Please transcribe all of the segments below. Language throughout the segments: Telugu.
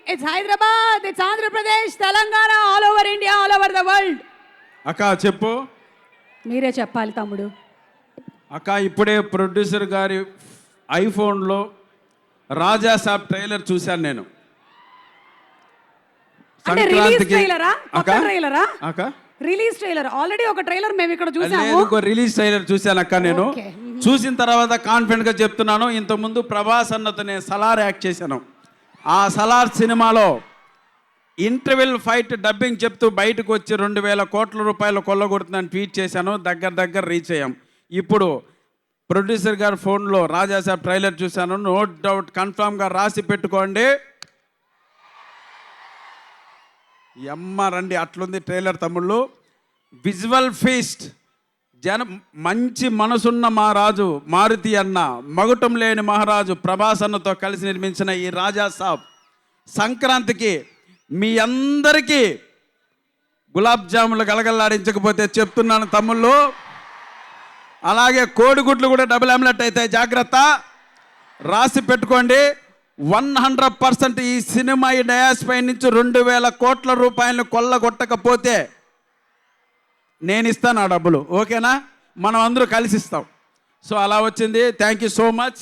It's Hyderabad, it's Andhra Pradesh, Telangana, all over India, all over the world. అక్క చెప్పు. మీరే చెప్పాలి తమ్ముడు. అక్క ఇప్పుడే ప్రొడ్యూసర్ గారి ఐఫోన్లో రాజా సాబ్ ట్రైలర్ చూశాను నేను. అంటే రిలీజ్ ట్రైలరా? కొత్త అక్క ట్రైలరా? అక్క రిలీజ్ ట్రైలర్. ఆల్రెడీ ఒక ట్రైలర్ మేము ఇక్కడ చూసాము. లేదు, రిలీజ్ ట్రైలర్ చూశాను అక్క నేను. Okay. చూసిన తర్వాత కాన్ఫిడెంట్గా చెప్తున్నాను, ఇంతకుముందు ప్రభాస్ అన్నతో నేను సలార్ యాక్ట్ చేశాను. ఆ సలార్ సినిమాలో ఇంటర్వెల్ ఫైట్ డబ్బింగ్ చెప్తూ బయటకు వచ్చి 2,000 కోట్ల రూపాయలు కొల్లగొడుతుందని ట్వీట్ చేశాను. దగ్గర రీచ్ అయ్యాం. ఇప్పుడు ప్రొడ్యూసర్ గారి ఫోన్లో రాజాసాబ్ ట్రైలర్ చూశాను. నో డౌట్ కన్ఫామ్గా రాసి పెట్టుకోండి. రండి, అట్లుంది ట్రైలర్ తమ్ముళ్ళు. విజువల్ ఫీస్ట్, మంచి మనసున్న మహారాజు మారుతి అన్న, మగుటం లేని మహారాజు ప్రభాస్ అన్నతో కలిసి నిర్మించిన ఈ రాజాసాబ్ సంక్రాంతికి మీ అందరికీ గులాబ్ జాములు గలగల్లాడించకపోతే చెప్తున్నాను తమ్ముళ్ళు. అలాగే కోడిగుడ్లు కూడా డబుల్ ఆమ్లెట్ అయితే జాగ్రత్త, రాసి పెట్టుకోండి. 100% ఈ సినిమా ఈ డయాస్ పై నుంచి 2,000 కోట్ల రూపాయలను కొల్లగొట్టకపోతే నేను ఇస్తాను ఆ డబ్బులు. ఓకేనా? మనం అందరూ కలిసి ఇస్తాం. సో అలా వచ్చింది. Thank you so much.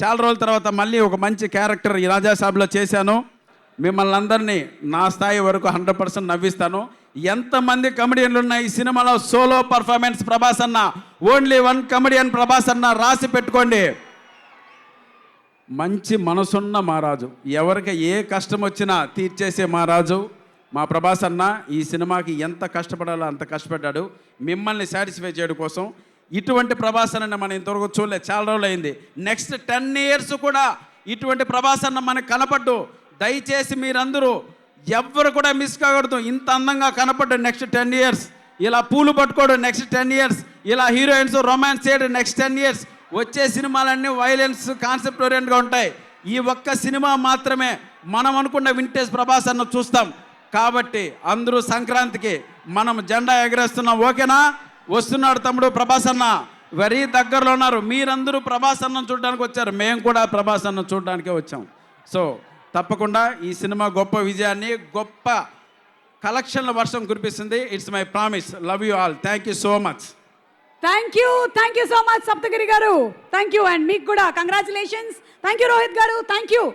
చాలా రోజుల తర్వాత మళ్ళీ ఒక మంచి క్యారెక్టర్ ఈ రాజాసాబ్లో చేశాను. మిమ్మల్ని అందరినీ నా స్థాయి వరకు 100% నవ్విస్తాను. ఎంతమంది కమెడియన్లు ఉన్నాయి ఈ సినిమాలో? సోలో పర్ఫార్మెన్స్ ప్రభాస్ అన్న, ఓన్లీ 1 కమెడియన్ ప్రభాస్ అన్న, రాసి పెట్టుకోండి. మంచి మనసున్న మహారాజు, ఎవరికి ఏ కష్టం వచ్చినా తీర్చేసే మహారాజు మా ప్రభాస్ అన్న. ఈ సినిమాకి ఎంత కష్టపడాలో అంత కష్టపడ్డాడు మిమ్మల్ని సాటిస్ఫై చేయడం కోసం. ఇటువంటి ప్రభాస్ అన్న మనం ఇంతవరకు చూడలేదు, చాలా రోజులు అయింది. నెక్స్ట్ 10 years కూడా ఇటువంటి ప్రభాస్ అన్న మనకు కనపడ్డు. దయచేసి మీరందరూ ఎవ్వరు కూడా మిస్ కాకూడదు. ఇంత అందంగా కనపడ్డు నెక్స్ట్ 10 years, ఇలా పూలు పట్టుకోవడం నెక్స్ట్ 10 years, ఇలా హీరోయిన్స్ రొమాన్స్ చేయడం నెక్స్ట్ 10 years. వచ్చే సినిమాలన్నీ వైలెన్స్ కాన్సెప్ట్ ఓరియంట్గా ఉంటాయి. ఈ ఒక్క సినిమా మాత్రమే మనం అనుకున్న వింటేజ్ ప్రభాస్ అన్న చూస్తాం. కాబట్టి అందరూ సంక్రాంతికి మనం జెండా ఎగరేస్తున్నాం. ఓకేనా? వస్తున్నాడు తమ్ముడు ప్రభాస్ అన్న, వెరీ దగ్గరలో ఉన్నారు. మీరందరూ ప్రభాస్ అన్నం చూడడానికి వచ్చారు, మేము కూడా ప్రభాస్ అన్నం చూడడానికే వచ్చాం. సో తప్పకుండా ఈ సినిమా గొప్ప విజయాన్ని, గొప్ప కలెక్షన్ల వర్షం కురిపిస్తుంది. It's my promise. Love you all. Thank you so much. Thank you so much Saptagiri గారు. Thank you. అండ్ మీకు కూడా కంగ్రాచులేషన్స్. థ్యాంక్ యూ రోహిత్ గారు. Thank you.